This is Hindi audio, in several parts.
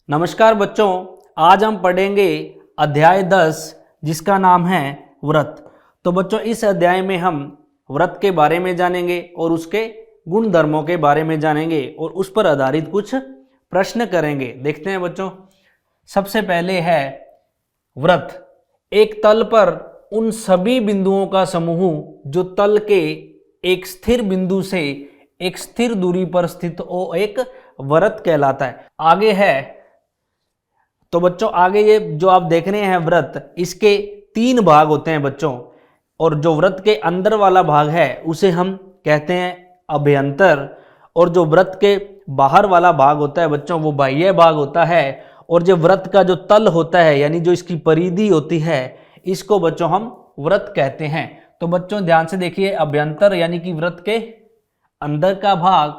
नमस्कार बच्चों, आज हम पढ़ेंगे अध्याय 10 जिसका नाम है व्रत। तो बच्चों इस अध्याय में हम व्रत के बारे में जानेंगे और उसके गुण धर्मों के बारे में जानेंगे और उस पर आधारित कुछ प्रश्न करेंगे। देखते हैं बच्चों, सबसे पहले है व्रत। एक तल पर उन सभी बिंदुओं का समूह जो तल के एक स्थिर बिंदु से एक स्थिर दूरी पर स्थित हो एक व्रत कहलाता है। आगे है, तो बच्चों आगे ये जो आप देख रहे हैं व्रत, इसके 3 भाग होते हैं बच्चों, और जो व्रत के अंदर वाला भाग है उसे हम कहते हैं अभ्यंतर, और जो व्रत के बाहर वाला भाग होता है बच्चों वो बाह्य भाग होता है। और जो व्रत का जो तल होता है यानी जो इसकी परिधि होती है इसको बच्चों हम व्रत कहते हैं। तो बच्चों ध्यान से देखिए, अभ्यंतर यानी कि व्रत के अंदर का भाग,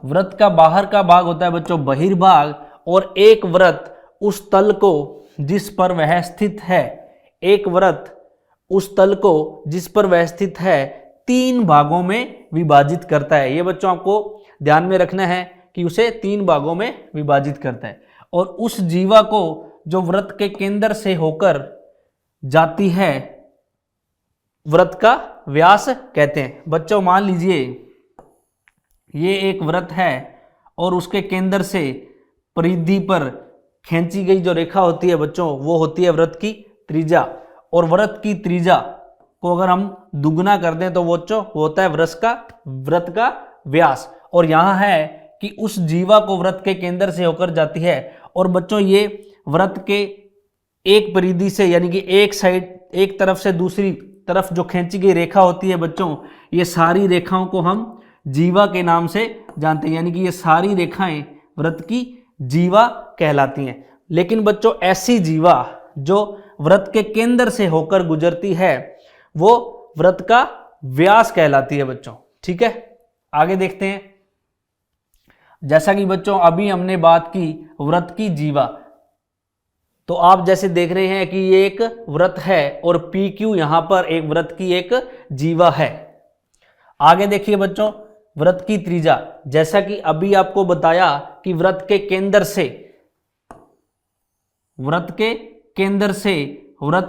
व्रत का बाहर का भाग होता है बच्चों बहिर्भाग, और एक व्रत उस तल को जिस पर वह स्थित है, एक व्रत उस तल को जिस पर वह स्थित है 3 भागों में विभाजित करता है। ये बच्चों आपको ध्यान में रखना है कि उसे 3 भागों में विभाजित करता है। और उस जीवा को जो व्रत के केंद्र से होकर जाती है व्रत का व्यास कहते हैं। बच्चों मान लीजिए ये एक व्रत है और उसके केंद्र से परिधि पर खींची गई जो रेखा होती है बच्चों वो होती है व्रत की त्रिज्या। और व्रत की त्रिज्या को अगर हम दुगना कर दें तो वो होता है व्रत का व्यास। और यहाँ है कि उस जीवा को व्रत के केंद्र से होकर जाती है। और बच्चों ये व्रत के एक परिधि से यानी कि एक साइड, एक तरफ से दूसरी तरफ जो खींची गई रेखा होती है बच्चों, ये सारी रेखाओं को हम जीवा के नाम से जानते हैं, यानी कि ये सारी रेखाएं व्रत की जीवा कहलाती हैं। लेकिन बच्चों ऐसी जीवा जो व्रत के केंद्र से होकर गुजरती है वो व्रत का व्यास कहलाती है बच्चों। ठीक है, आगे देखते हैं। जैसा कि बच्चों अभी हमने बात की व्रत की जीवा, तो आप जैसे देख रहे हैं कि ये एक व्रत है और PQ यहां पर एक व्रत की एक जीवा है। आगे देखिए बच्चों व्रत की त्रिज्या, जैसा कि अभी आपको बताया कि व्रत के केंद्र से व्रत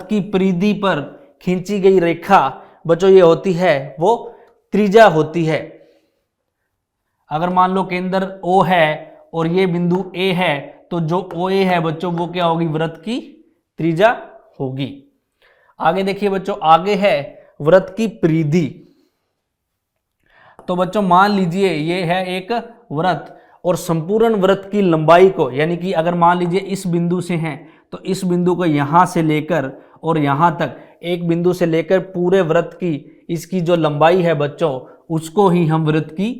की परिधि पर खींची गई रेखा बच्चों ये होती है वो त्रिज्या होती है। अगर मान लो केंद्र O है और ये बिंदु A है तो जो OA है बच्चों वो क्या होगी, व्रत की त्रिज्या होगी। आगे देखिए बच्चों, आगे है व्रत की परिधि। तो बच्चों मान लीजिए ये है एक व्रत और संपूर्ण व्रत की लंबाई को, यानी कि अगर मान लीजिए इस बिंदु से हैं तो इस बिंदु को यहां से लेकर और यहां तक, एक बिंदु से लेकर पूरे व्रत की इसकी जो लंबाई है बच्चों उसको ही हम व्रत की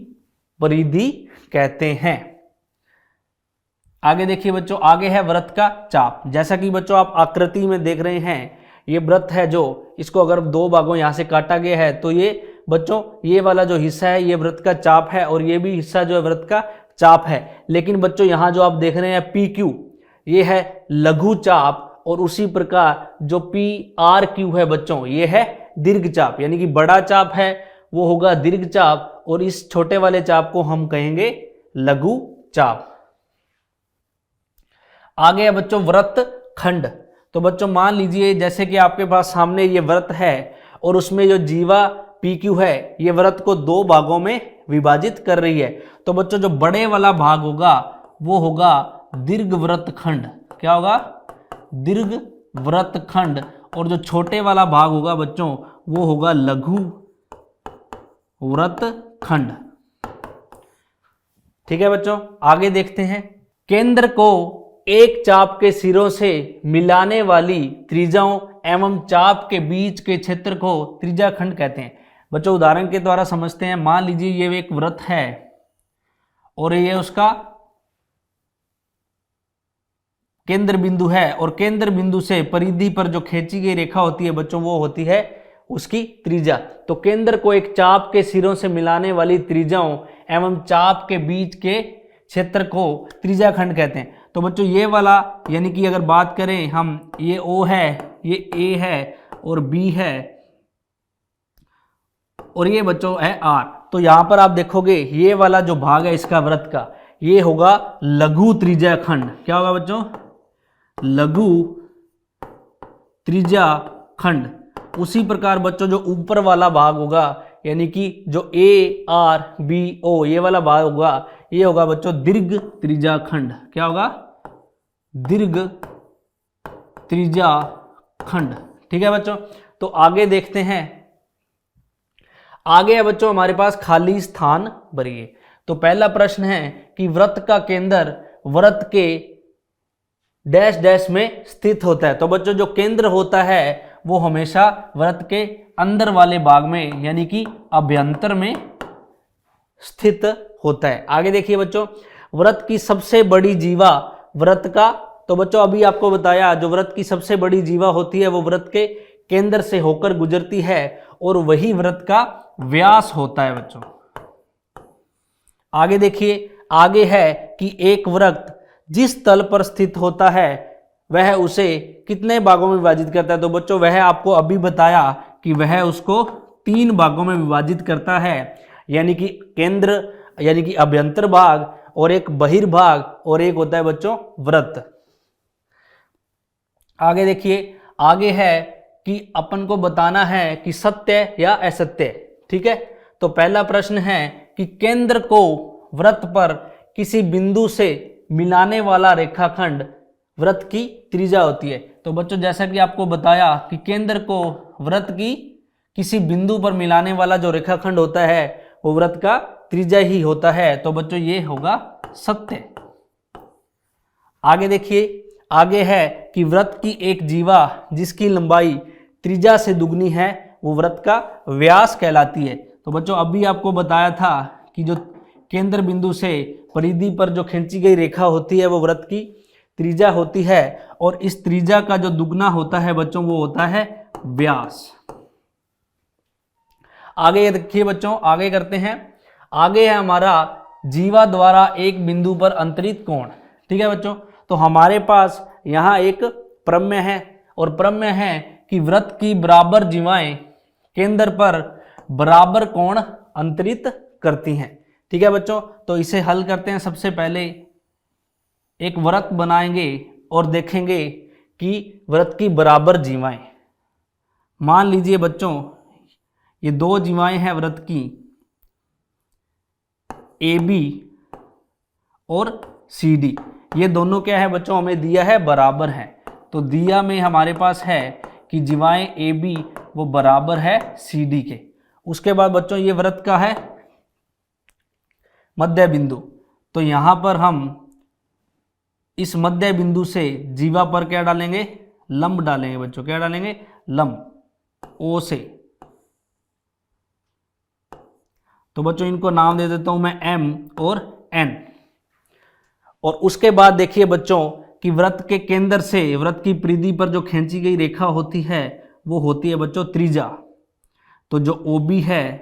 परिधि कहते हैं। आगे देखिए बच्चों, आगे है व्रत का चाप। जैसा कि बच्चों आप आकृति में देख रहे हैं, ये व्रत है जो इसको अगर 2 भागों यहां से काटा गया है तो ये बच्चों ये वाला जो हिस्सा है ये व्रत का चाप है और ये भी हिस्सा जो है व्रत का चाप है। लेकिन बच्चों यहाँ जो आप देख रहे हैं PQ ये है लघु चाप, और उसी प्रकार जो PRQ है बच्चों ये है दीर्घ चाप, यानी कि बड़ा चाप है वो होगा दीर्घ चाप और इस छोटे वाले चाप को हम कहेंगे लघु चाप। आगे है बच्चों व्रत खंड। तो बच्चों मान लीजिए जैसे कि आपके पास सामने ये व्रत है और उसमें जो जीवा PQ है ये व्रत को 2 भागों में विभाजित कर रही है। तो बच्चों जो बड़े वाला भाग होगा वो होगा दीर्घ व्रत खंड। क्या होगा, दीर्घ व्रत खंड। और जो छोटे वाला भाग होगा बच्चों वो होगा लघु व्रत खंड। ठीक है बच्चों, आगे देखते हैं। केंद्र को एक चाप के सिरों से मिलाने वाली त्रिज्याओं एवं चाप के बीच के क्षेत्र को त्रिज्या खंड कहते हैं। बच्चों उदाहरण के द्वारा समझते हैं। मान लीजिए ये एक व्रत है और ये उसका केंद्र बिंदु है, और केंद्र बिंदु से परिधि पर जो खींची गई रेखा होती है बच्चों वो होती है उसकी त्रिज्या। तो केंद्र को एक चाप के सिरों से मिलाने वाली त्रिज्याओं एवं चाप के बीच के क्षेत्र को त्रिज्या खंड कहते हैं। तो बच्चों ये वाला, यानी कि अगर बात करें हम, ये O है, ये A है और B है और ये बच्चों है R। तो यहां पर आप देखोगे ये वाला जो भाग है इसका व्रत का, ये होगा लघु त्रिज्या खंड। क्या होगा बच्चों? लघु त्रिज्या खंड। उसी प्रकार बच्चों जो ऊपर वाला भाग होगा यानी कि जो ARBO ये वाला भाग होगा, ये होगा बच्चों दीर्घ त्रिज्या खंड। क्या होगा? दीर्घ त्रिज्या खंड। ठीक है बच्चों, तो आगे देखते हैं। आगे है बच्चों हमारे पास खाली स्थान भरिए। तो पहला प्रश्न है कि वृत्त का केंद्र वृत्त के डैश डैश में स्थित होता है। तो बच्चों जो केंद्र होता है वो हमेशा वृत्त के अंदर वाले भाग में यानी कि अभ्यंतर में स्थित होता है। आगे देखिए बच्चों, वृत्त की सबसे बड़ी जीवा वृत्त का, तो बच्चों अभी आपको बताया जो वृत्त की सबसे बड़ी जीवा होती है वो वृत्त के केंद्र से होकर गुजरती है और वही वृत्त का व्यास होता है बच्चों। आगे देखिए, आगे है कि एक वृत्त जिस तल पर स्थित होता है वह उसे कितने भागों में विभाजित करता है। तो बच्चों वह आपको अभी बताया कि वह उसको 3 भागों में विभाजित करता है, यानी कि केंद्र यानी कि अभ्यंतर भाग और एक बहिर्भाग और एक होता है बच्चों वृत्त। आगे देखिए, आगे है कि अपन को बताना है कि सत्य या असत्य। ठीक है, तो पहला प्रश्न है कि केंद्र को वृत्त पर किसी बिंदु से मिलाने वाला रेखाखंड वृत्त की त्रिज्या होती है। तो बच्चों जैसा कि आपको बताया कि केंद्र को वृत्त की किसी बिंदु पर मिलाने वाला जो रेखाखंड होता है वो वृत्त का त्रिज्या ही होता है। तो बच्चों ये होगा सत्य। आगे देखिए, आगे है कि वृत्त की एक जीवा जिसकी लंबाई त्रिज्या से दुगनी है वो वृत्त का व्यास कहलाती है। तो बच्चों अभी आपको बताया था कि जो केंद्र बिंदु से परिधि पर जो खींची गई रेखा होती है वो वृत्त की त्रिज्या होती है और इस त्रिज्या का जो दुगना होता है बच्चों वो होता है व्यास। आगे देखिए बच्चों, आगे करते हैं। आगे है हमारा जीवा द्वारा एक बिंदु पर अंतरित कोण। ठीक है बच्चों, तो हमारे पास यहाँ एक प्रमेय है और प्रमेय है कि वृत्त की बराबर जीवाएं केंद्र पर बराबर कोण अंतरित करती हैं। ठीक है बच्चों, तो इसे हल करते हैं। सबसे पहले एक वृत्त बनाएंगे और देखेंगे कि वृत्त की बराबर जीवाएं, मान लीजिए बच्चों ये 2 जीवाएं हैं वृत्त की AB और CD। ये दोनों क्या है बच्चों, हमें दिया है बराबर है। तो दिया में हमारे पास है कि जीवाएं AB वो बराबर है CD के। उसके बाद बच्चों ये वृत्त का है मध्य बिंदु। तो यहां पर हम इस मध्य बिंदु से जीवा पर क्या डालेंगे, लंब डालेंगे बच्चों। क्या डालेंगे, लंब O से। तो बच्चों इनको नाम दे देता हूं मैं M और N। और उसके बाद देखिए बच्चों कि वृत्त के केंद्र से वृत्त की परिधि पर जो खींची गई रेखा होती है वो होती है बच्चों त्रिज्या। तो जो OB है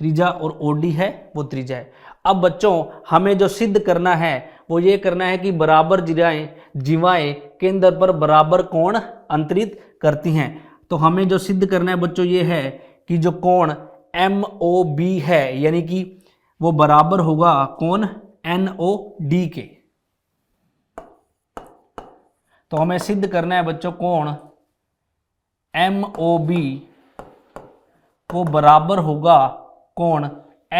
त्रिज्या और OD है वो त्रिज्या है। अब बच्चों हमें जो सिद्ध करना है वो ये करना है कि बराबर जीवाएं केंद्र पर बराबर कोण अंतरित करती हैं। तो हमें जो सिद्ध करना है बच्चों ये है कि जो कोण MOB है यानी कि वो बराबर होगा कोण NOD के। तो हमें सिद्ध करना है बच्चों कोण MOB वो बराबर होगा कोण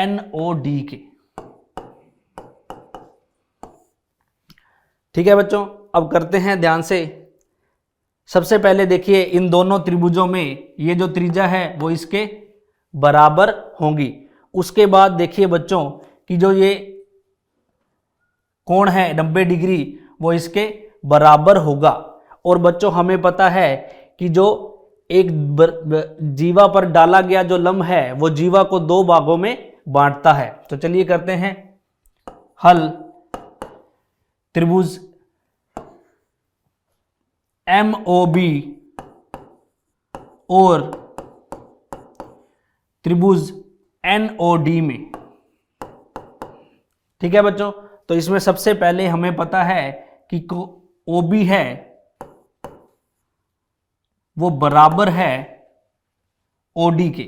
NOD के। ठीक है बच्चों, अब करते हैं ध्यान से। सबसे पहले देखिए इन दोनों त्रिभुजों में ये जो त्रिज्या है वो इसके बराबर होंगी। उसके बाद देखिए बच्चों कि जो ये कोण है 90 डिग्री वो इसके बराबर होगा। और बच्चों हमें पता है कि जो एक जीवा पर डाला गया जो लंब है वो जीवा को 2 भागों में बांटता है। तो चलिए करते हैं हल। त्रिभुज MOB और त्रिभुज NOD में। ठीक है बच्चों, तो इसमें सबसे पहले हमें पता है कि OB है वो बराबर है OD के।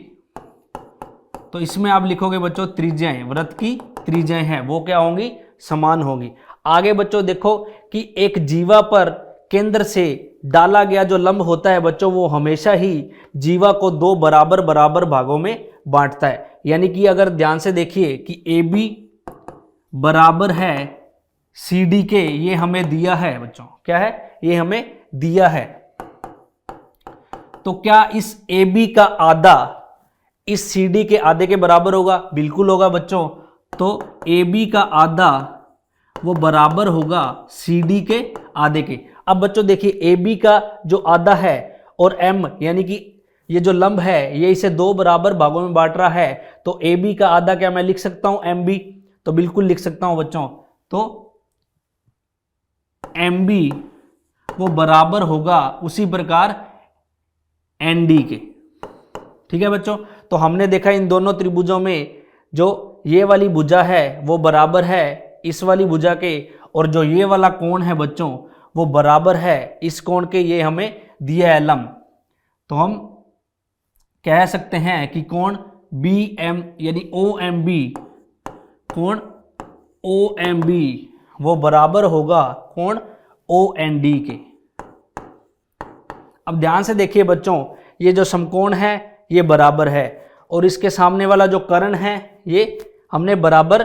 तो इसमें आप लिखोगे बच्चों त्रिज्याएं, वृत्त की त्रिज्याएं हैं वो क्या होंगी, समान होगी। आगे बच्चों देखो कि एक जीवा पर केंद्र से डाला गया जो लंब होता है बच्चों, वो हमेशा ही जीवा को दो बराबर बराबर भागों में बांटता है। यानी कि अगर ध्यान से देखिए कि ए बी बराबर है सी डी के, ये हमें दिया है बच्चों, क्या है, ये हमें दिया है। तो क्या इस ए बी का आधा इस सी डी के आधे के बराबर होगा? बिल्कुल होगा बच्चों। तो ए बी का आधा वो बराबर होगा सी डी के आधे के। अब बच्चों देखिए ए बी का जो आधा है और एम यानी कि ये जो लंब है ये इसे दो बराबर भागों में बांट रहा है, तो ए बी का आधा क्या मैं लिख सकता हूं एम बी? तो बिल्कुल लिख सकता हूं बच्चों। तो एम बी वो बराबर होगा उसी प्रकार एन डी के। ठीक है बच्चों, तो हमने देखा इन दोनों त्रिभुजों में जो ये वाली भुजा है वो बराबर है इस वाली भुजा के, और जो ये वाला कोण है बच्चों वो बराबर है इस कोण के, ये हमें दिया है लंब। तो हम कह सकते हैं कि कोण बी एम यानी ओ एम बी, कोण ओ एम बी वो बराबर होगा कोण ओ एन डी के। अब ध्यान से देखिए बच्चों, ये जो समकोण है ये बराबर है और इसके सामने वाला जो कर्ण है ये हमने बराबर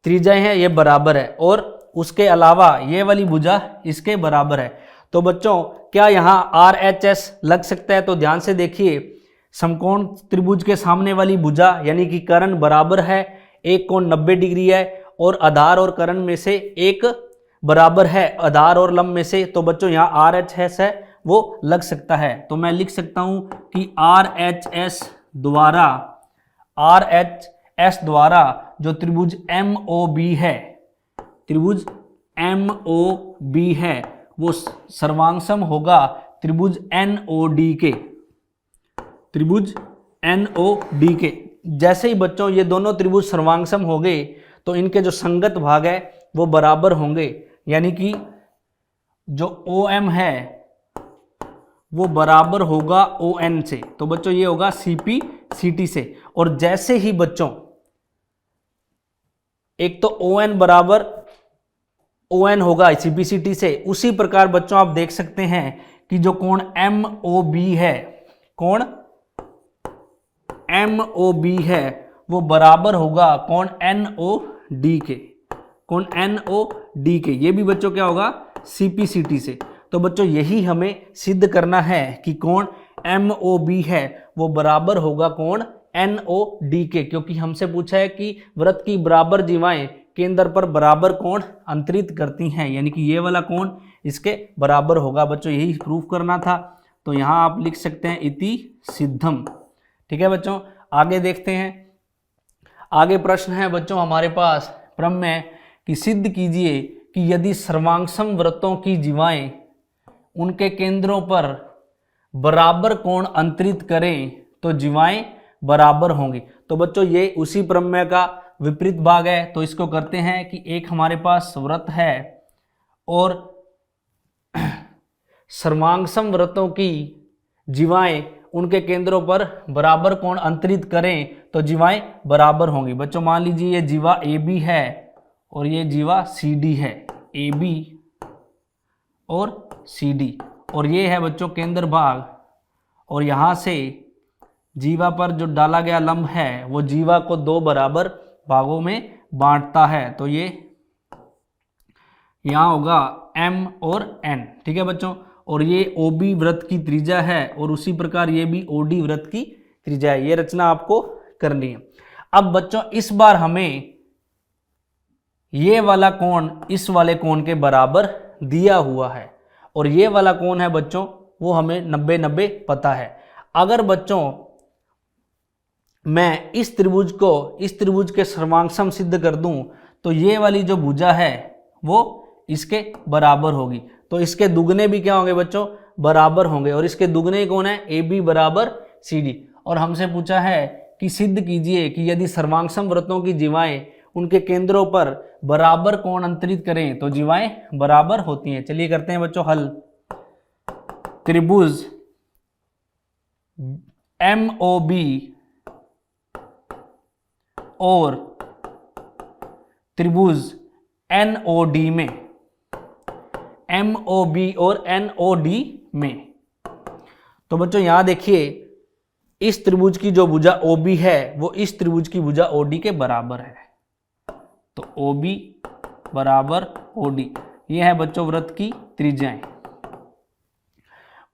त्रिज्याएं हैं, ये बराबर है, और उसके अलावा ये वाली भुजा इसके बराबर है। तो बच्चों क्या यहाँ आर एच एस लग सकता है? तो ध्यान से देखिए, समकोण त्रिभुज के सामने वाली भुजा यानी कि कर्ण बराबर है, एक कोण 90 डिग्री है और आधार और कर्ण में से एक बराबर है आधार और लंब में से, तो बच्चों यहाँ आर एच एस है वो लग सकता है। तो मैं लिख सकता हूं कि आर एच एस द्वारा जो त्रिभुज एम ओ बी है, त्रिभुज एम ओ बी है वो सर्वांगसम होगा त्रिभुज एन ओ डी के, त्रिभुज एन ओ डी के। जैसे ही बच्चों ये दोनों त्रिभुज सर्वांगसम हो गए तो इनके जो संगत भाग है वो बराबर होंगे, यानी कि जो ओ एम है वो बराबर होगा ओ एन से। तो बच्चों ये होगा सी पी सी टी से। और जैसे ही बच्चों एक तो ओ एन बराबर ओ एन होगा सी पी सी टी से, उसी प्रकार बच्चों आप देख सकते हैं कि जो कोण एम ओ बी है, कोण एम ओ बी है वो बराबर होगा कोण एन ओ डी के, कोण एन ओ डी के। ये भी बच्चों क्या होगा सी पी सी टी से। तो बच्चों यही हमें सिद्ध करना है कि कोण एम ओ बी है वो बराबर होगा कोण एन ओ डी के, क्योंकि हमसे पूछा है कि वृत्त की बराबर जीवाएं केंद्र पर बराबर कोण अंतरित करती हैं, यानी कि ये वाला कोण इसके बराबर होगा। बच्चों यही प्रूफ करना था, तो यहाँ आप लिख सकते हैं इति सिद्धम। ठीक है बच्चों, आगे देखते हैं। आगे प्रश्न है बच्चों हमारे पास प्रमेय कि सिद्ध कीजिए कि यदि सर्वांगसम वृत्तों की जीवाएं उनके केंद्रों पर बराबर कोण अंतरित करें तो जीवाएं बराबर होंगी। तो बच्चों ये उसी प्रमेय का विपरीत भाग है। तो इसको करते हैं कि एक हमारे पास वृत्त है और सर्वांगसम वृत्तों की जीवाएं उनके केंद्रों पर बराबर कोण अंतरित करें तो जीवाएं बराबर होंगी। बच्चों मान लीजिए ये जीवा ए बी है और ये जीवा सी डी है, ए बी और सी डी, और ये है बच्चों केंद्र भाग, और यहाँ से जीवा पर जो डाला गया लंब है वो जीवा को दो बराबर भागों में बांटता है। तो ये यहाँ होगा एम और एन। ठीक है बच्चों, और ये ओ बी वृत्त की त्रिज्या है और उसी प्रकार ये भी ओ डी वृत्त की त्रिज्या है। ये रचना आपको करनी है। अब बच्चों इस बार हमें ये वाला कोण इस वाले कोण के बराबर दिया हुआ है और ये वाला कोण है बच्चों वो हमें 90-90 पता है। अगर बच्चों मैं इस त्रिभुज के सर्वांगसम सिद्ध कर दूं तो ये वाली जो भुजा है वो इसके बराबर होगी, तो इसके दुगने भी क्या होंगे बच्चों बराबर होंगे, और इसके दुगने कौन है ए बी बराबर सी डी। और हमसे पूछा है कि सिद्ध कीजिए कि यदि सर्वांगसम वृत्तों की जीवाएं उनके केंद्रों पर बराबर कोण अंतरित करें तो जीवाएं बराबर होती हैं। चलिए करते हैं बच्चों हल। त्रिभुज एम ओ बी और त्रिभुज NOD में, MOB और NOD में। तो बच्चों यहां देखिए, इस त्रिभुज की जो भुजा OB है वो इस त्रिभुज की भुजा OD के बराबर है। तो OB बराबर OD, ये है बच्चों वृत्त की त्रिज्याएं।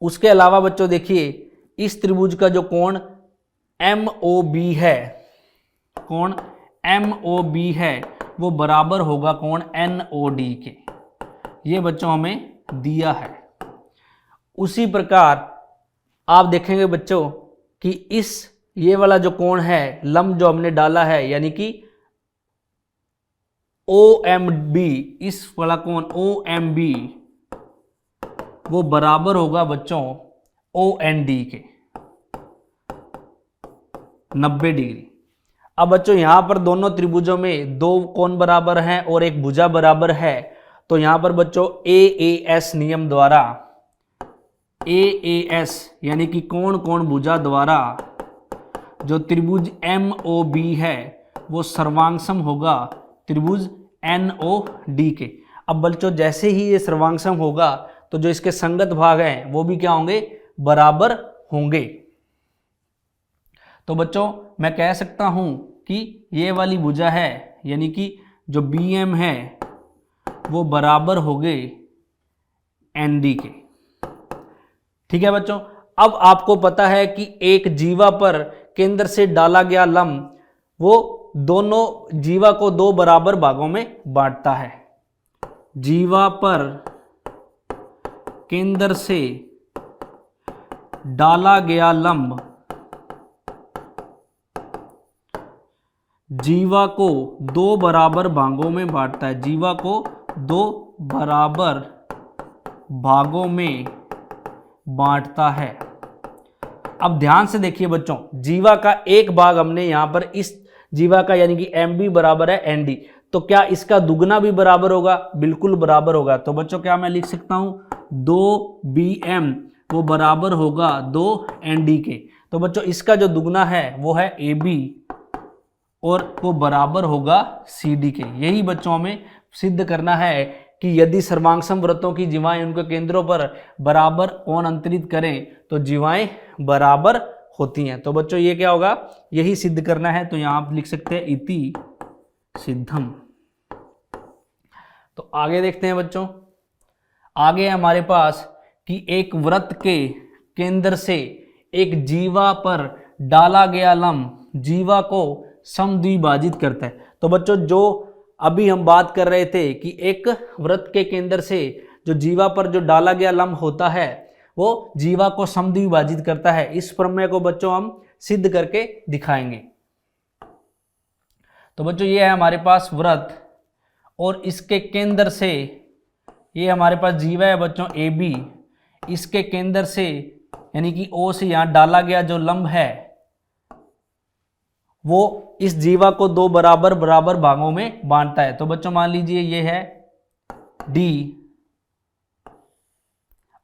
उसके अलावा बच्चों देखिए, इस त्रिभुज का जो कोण MOB है, कोण MOB है वो बराबर होगा कोण NOD के। ये बच्चों हमें दिया है। उसी प्रकार आप देखेंगे बच्चों कि ये वाला जो कोण है, लंब जो हमने डाला है, यानी कि OMB, इस वाला कोण OMB वो बराबर होगा बच्चों OND के 90 डिग्री। अब बच्चों यहां पर दोनों त्रिभुजों में दो कोण बराबर हैं और एक भुजा बराबर है, तो यहां पर बच्चों AAS नियम द्वारा, AAS यानी कि कोण कोण भुजा द्वारा जो त्रिभुज MOB है वो सर्वांगसम होगा त्रिभुज NOD के। अब बच्चों जैसे ही ये सर्वांगसम होगा तो जो इसके संगत भाग हैं वो भी क्या होंगे, बराबर होंगे। तो बच्चों मैं कह सकता हूं कि ये वाली भुजा है, यानी कि जो BM है वो बराबर होंगे ND के। ठीक है बच्चों। अब आपको पता है कि एक जीवा पर केंद्र से डाला गया लंब वो दोनों जीवा को दो बराबर भागों में बांटता है। जीवा पर केंद्र से डाला गया लंब जीवा को दो बराबर भागों में बांटता है, जीवा को दो बराबर भागों में बांटता है। अब ध्यान से देखिए बच्चों, जीवा का एक भाग हमने यहां पर इस जीवा का यानी कि MB बराबर है ND, तो क्या इसका दुगना भी बराबर होगा? बिल्कुल बराबर होगा। तो बच्चों क्या मैं लिख सकता हूं, 2BM वो बराबर होगा 2ND के। तो बच्चों इसका जो दुगना है वो है AB और वो बराबर होगा CD के। यही बच्चों हमें सिद्ध करना है कि यदि सर्वांगसम वृत्तों की जीवाएं उनके केंद्रों पर बराबर कोण अंतरित करें तो जीवाएं बराबर होती हैं। तो बच्चों ये क्या होगा, यही सिद्ध करना है। तो यहां आप लिख सकते हैं इति सिद्धम। तो आगे देखते हैं बच्चों, आगे हमारे पास कि एक वृत्त के केंद्र से एक जीवा पर डाला गया लंब जीवा को समद्विभाजित करता है। तो बच्चों जो अभी हम बात कर रहे थे कि एक वृत्त के केंद्र से जो जीवा पर जो डाला गया लंब होता है वो जीवा को समद्विभाजित करता है, इस प्रमेय को बच्चों हम सिद्ध करके दिखाएंगे। तो बच्चों ये है हमारे पास वृत्त और इसके केंद्र से ये हमारे पास जीवा है बच्चों AB, इसके केंद्र से यानी कि O से यहां डाला गया जो लंब है वो इस जीवा को दो बराबर बराबर भागों में बांटता है। तो बच्चों मान लीजिए ये है D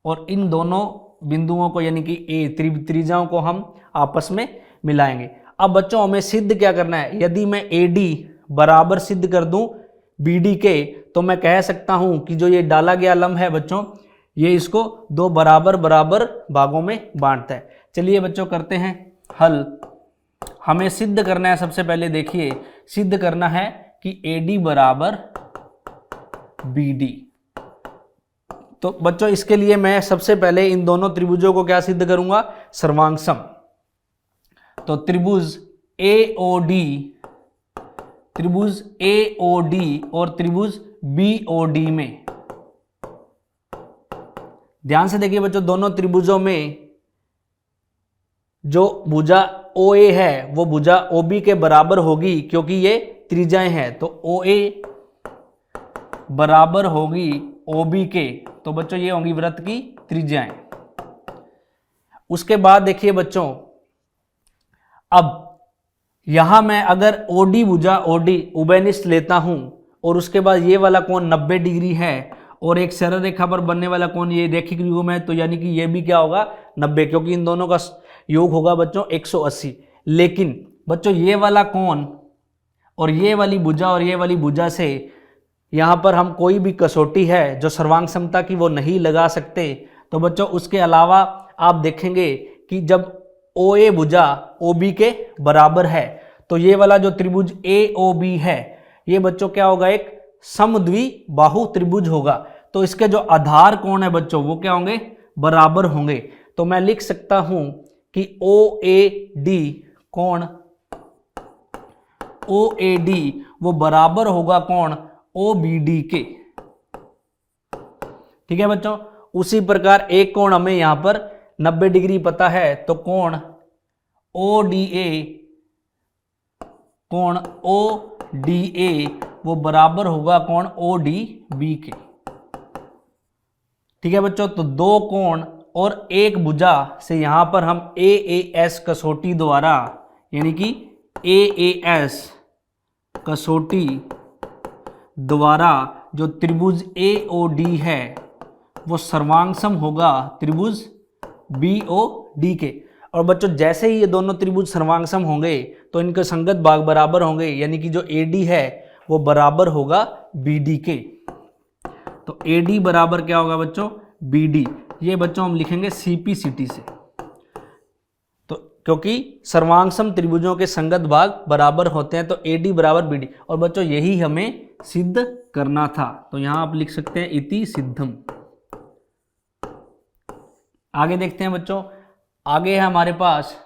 और इन दोनों बिंदुओं को यानी कि A त्रिज्याओं को हम आपस में मिलाएंगे। अब बच्चों हमें सिद्ध क्या करना है, यदि मैं AD बराबर सिद्ध कर दूं BD के तो मैं कह सकता हूं कि जो ये डाला गया लंब है बच्चों ये इसको दो बराबर बराबर भागों में बांटता है। चलिए बच्चों करते हैं हल। हमें सिद्ध करना है, सबसे पहले देखिए सिद्ध करना है कि AD बराबर BD। तो बच्चों इसके लिए मैं सबसे पहले इन दोनों त्रिभुजों को क्या सिद्ध करूंगा, सर्वांगसम। तो त्रिभुज AOD और त्रिभुज BOD में, ध्यान से देखिए बच्चों दोनों त्रिभुजों में जो भुजा OA है वो भुजा OB के बराबर होगी क्योंकि ये त्रिज्याएं हैं। तो OA बराबर होगी OB के, तो बच्चों ये होंगी वृत्त की त्रिज्याएं। उसके बाद देखिए बच्चों, अब यहां मैं अगर OD भुजा OD उभयनिष्ठ लेता हूं और उसके बाद ये वाला कोण 90 डिग्री है और एक सरल रेखा पर बनने वाला कोण ये रैखिक युग्म है, तो यानी कि ये भी क्या होगा 90, क्योंकि इन दोनों का योग होगा बच्चों 180। लेकिन बच्चों ये वाला कोण और ये वाली भुजा और ये वाली भुजा से यहाँ पर हम कोई भी कसौटी है जो सर्वांग समता की वो नहीं लगा सकते। तो बच्चों उसके अलावा आप देखेंगे कि जब OA भुजा OB के बराबर है तो ये वाला जो त्रिभुज AOB है ये बच्चों क्या होगा, एक समद्विबाहु त्रिभुज होगा। तो इसके जो आधार कोण है बच्चों वो क्या होंगे, बराबर होंगे। तो मैं लिख सकता हूं कि OAD कोण OAD वो बराबर होगा कोण OBD के। ठीक है बच्चों, उसी प्रकार एक कोण हमें यहां पर 90 डिग्री पता है तो कोण ODA वो बराबर होगा कोण ODB के। ठीक है बच्चों, तो दो कोण और एक भुजा से यहां पर हम AAS कसौटी द्वारा यानी कि AAS कसौटी द्वारा जो त्रिभुज AOD है वो सर्वांगसम होगा त्रिभुज BOD के। और बच्चों जैसे ही ये दोनों त्रिभुज सर्वांगसम होंगे तो इनके संगत भाग बराबर होंगे, यानी कि जो AD है वो बराबर होगा BD के। तो AD बराबर क्या होगा बच्चों, BD। ये बच्चों हम लिखेंगे CP/CT से, तो क्योंकि सर्वांगसम त्रिभुजों के संगत भाग बराबर होते हैं तो AD बराबर BD। और बच्चों यही हमें सिद्ध करना था, तो यहां आप लिख सकते हैं इति सिद्धम। आगे देखते हैं बच्चों, आगे है हमारे पास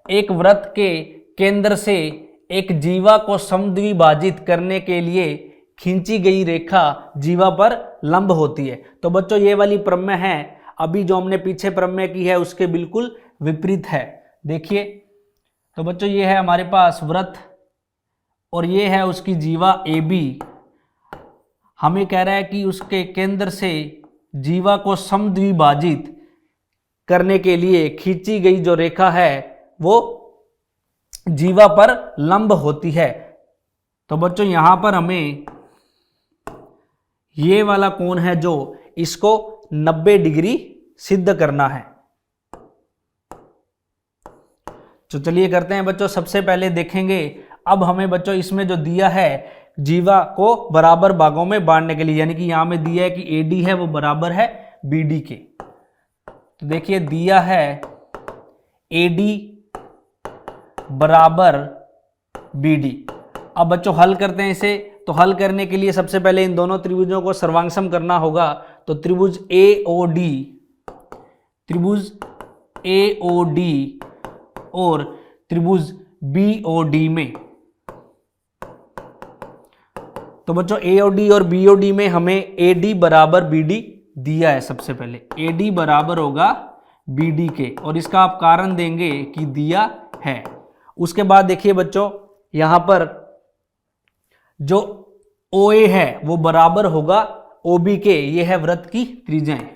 एक वृत्त के केंद्र से एक जीवा को समद्विभाजित करने के लिए खींची गई रेखा जीवा पर लंब होती है। तो बच्चों ये वाली प्रमेय है, अभी जो हमने पीछे प्रमेय की है उसके बिल्कुल विपरीत है। देखिए तो बच्चों ये है हमारे पास वृत्त और ये है उसकी जीवा AB। हमें कह रहा है कि उसके केंद्र से जीवा को समद्विभाजित करने के लिए खींची गई जो रेखा है वो जीवा पर लंब होती है। तो बच्चों यहां पर हमें ये वाला कोण है जो इसको 90 डिग्री सिद्ध करना है। तो चलिए करते हैं बच्चों। सबसे पहले देखेंगे, अब हमें बच्चों इसमें जो दिया है जीवा को बराबर भागों में बांटने के लिए, यानी कि यहां में दिया है कि AD है वो बराबर है BD के। तो देखिए दिया है AD बराबर BD। अब बच्चों हल करते हैं इसे। तो हल करने के लिए सबसे पहले इन दोनों त्रिभुजों को सर्वांगसम करना होगा। तो त्रिभुज AOD और त्रिभुज BOD में, तो बच्चों AOD और BOD में हमें AD बराबर BD दिया है। सबसे पहले AD बराबर होगा BD के और इसका आप कारण देंगे कि दिया है। उसके बाद देखिए बच्चों यहां पर जो OA है वो बराबर होगा OB के। ये है वृत्त की त्रिज्याएं,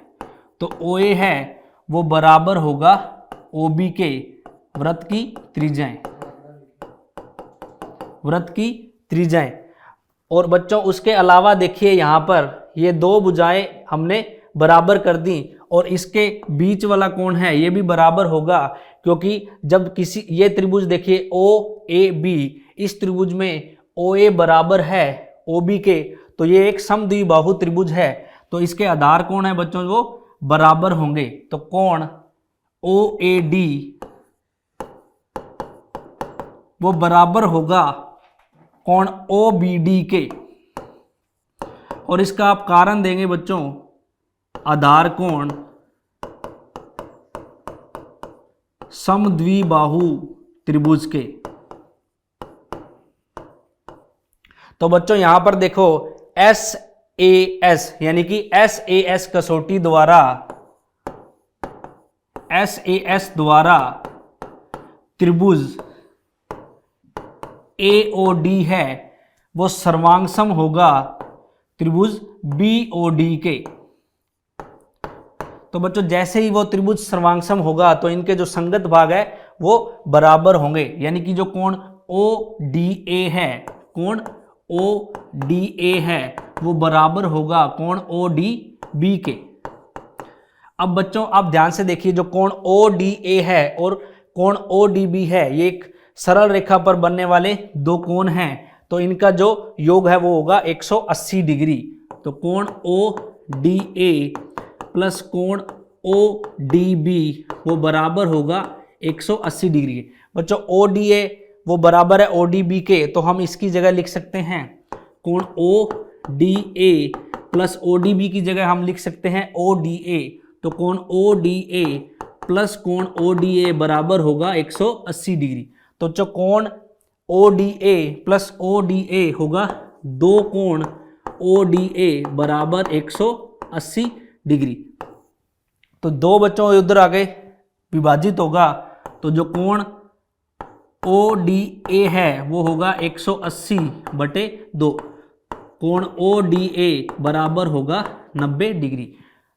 तो OA है वो बराबर होगा OB के वृत्त की त्रिज्याएं। और बच्चों उसके अलावा देखिए यहां पर ये दो भुजाएं हमने बराबर कर दी और इसके बीच वाला कोण है ये भी बराबर होगा, क्योंकि जब किसी ये त्रिभुज देखिए OAB, इस त्रिभुज में OA बराबर है OB के, तो ये एक समद्विबाहु त्रिभुज है। तो इसके आधार कोण है बच्चों वो बराबर होंगे। तो कोण OAD वो बराबर होगा कोण OBD के। और इसका आप कारण देंगे बच्चों आधार कोण समद्विबाहु त्रिभुज के। तो बच्चों यहां पर देखो SAS यानी कि SAS कसौटी द्वारा त्रिभुज AOD है वो सर्वांगसम होगा त्रिभुज BOD के। तो बच्चों जैसे ही वो त्रिभुज सर्वांगसम होगा तो इनके जो संगत भाग है वो बराबर होंगे, यानी कि जो कोण ODA है वो बराबर होगा कोण ODB के। अब बच्चों आप ध्यान से देखिए, जो कोण ODA है और कोण ODB है ये एक सरल रेखा पर बनने वाले दो कोण हैं। तो इनका जो योग है वो होगा 180 डिग्री। तो कोण ODA प्लस कोण ODB वो बराबर होगा 180 डिग्री के। बच्चों ODA वो बराबर है ODB के, तो हम इसकी जगह लिख सकते हैं कोण ODA प्लस ODB की जगह हम लिख सकते हैं ODA। तो कोण ODA प्लस कोण ODA बराबर होगा 180 डिग्री। तो जो कोण ODA प्लस ODA होगा, दो कोण ODA बराबर 180 डिग्री। तो दो बच्चों उधर आगे विभाजित होगा, तो जो कोण ODA है वो होगा 180/2। कोण ODA बराबर होगा 90 डिग्री।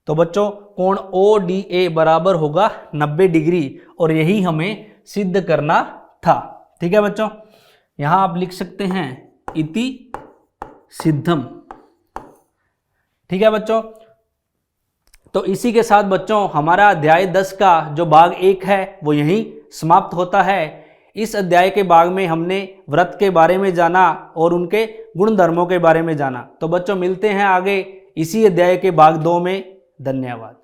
तो बच्चों कोण ODA बराबर होगा 90 डिग्री और यही हमें सिद्ध करना था। ठीक है बच्चों, यहां आप लिख सकते हैं इति सिद्धम। ठीक है बच्चों, तो इसी के साथ बच्चों हमारा अध्याय 10 का जो भाग 1 है वो यहीं समाप्त होता है। इस अध्याय के भाग में हमने व्रत के बारे में जाना और उनके गुण धर्मों के बारे में जाना। तो बच्चों मिलते हैं आगे इसी अध्याय के भाग 2 में। धन्यवाद।